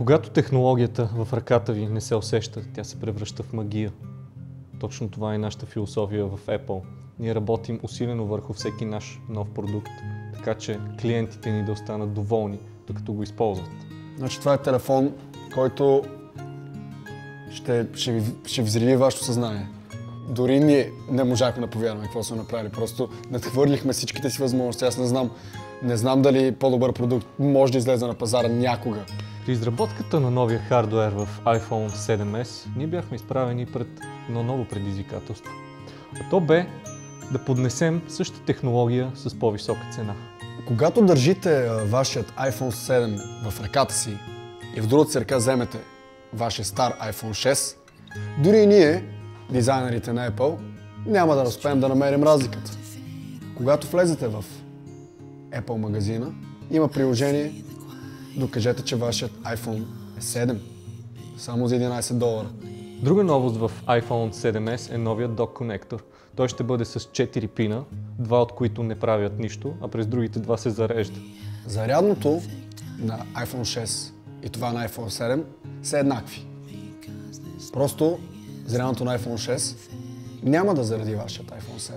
Когато технологията в ръката ви не се усеща, тя се превръща в магия. Точно това е нашата философия в Apple. Ние работим усилено върху всеки наш нов продукт, така че клиентите ни да останат доволни, докато го използват. Значи това е телефон, който ще взриви вашето съзнание. Дори ние не можахме да повярваме какво сме направили. Просто надхвърлихме всичките си възможности. Аз не знам дали по-добър продукт може да излезе на пазара някога. При изработката на новия хардуер в iPhone 7s ние бяхме изправени пред едно ново предизвикателство. А то бе да поднесем същата технология с по-висока цена. Когато държите вашият iPhone 7 в ръката си и в другата си ръка вземете вашия стар iPhone 6, дори и ние, дизайнерите на Apple, няма да успеем да намерим разликата. Когато влезете в Apple магазина, има приложение, докажете, че вашият iPhone е 7, само за $11. Друга новост в iPhone 7s е новият Dock конектор. Той ще бъде с 4 пина, 2 от които не правят нищо, а през другите 2 се зарежда. Зарядното на iPhone 6 и това на iPhone 7 са еднакви. Просто зарядното на iPhone 6 няма да заради вашият iPhone 7.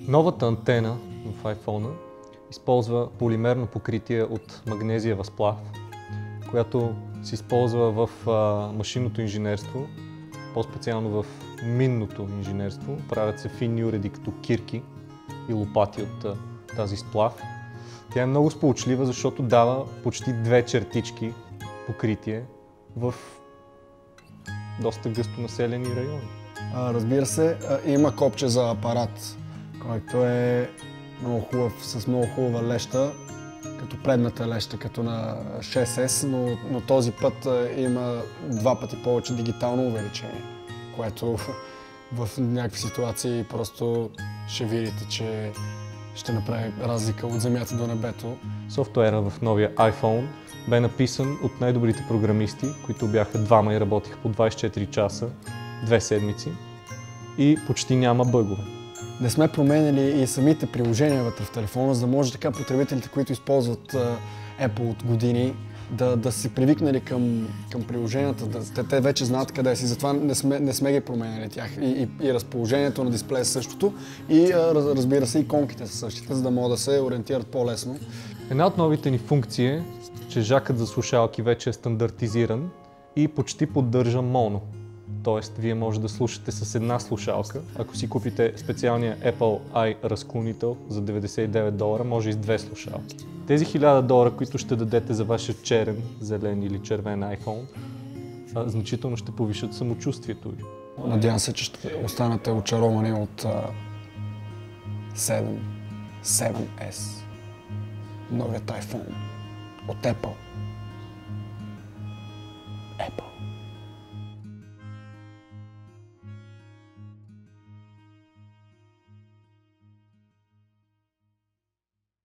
Новата антена в iPhone използва полимерно покритие от магнезиева сплав, която се използва в машинното инженерство, по-специално в минното инженерство. Правят се финни уреди като кирки и лопати от тази сплав. Тя е много сполучлива, защото дава почти 2 чертички покритие в доста гъсто населени райони. Разбира се, има копче за апарат, който е много хубав, с много хубава леща, като предната леща, като на 6S, но този път има 2 пъти повече дигитално увеличение, което в някакви ситуации просто ще видите, че ще направи разлика от земята до небето. Софтуера в новия iPhone бе написан от най-добрите програмисти, които бяха 2 и работиха по 24 часа, 2 седмици и почти няма бъгове. Не сме променили и самите приложения вътре в телефона, за да може така потребителите, които използват Apple от години, да си привикнали към приложенията. Те вече знаят къде си, затова не сме ги променяли тях. И разположението на дисплея е същото, и разбира се, иконките са същите, за да могат да се ориентират по-лесно. Една от новите ни функции е, че жакът за слушалки вече е стандартизиран и почти поддържа моно. Тоест, вие може да слушате с една слушалка. Ако си купите специалния Apple i разклонител за $99, може и с 2 слушалки. Тези $1000, които ще дадете за вашия черен, зелен или червен iPhone, значително ще повишат самочувствието ви. Надявам се, че ще останете очаровани от 7S, новият iPhone от Apple.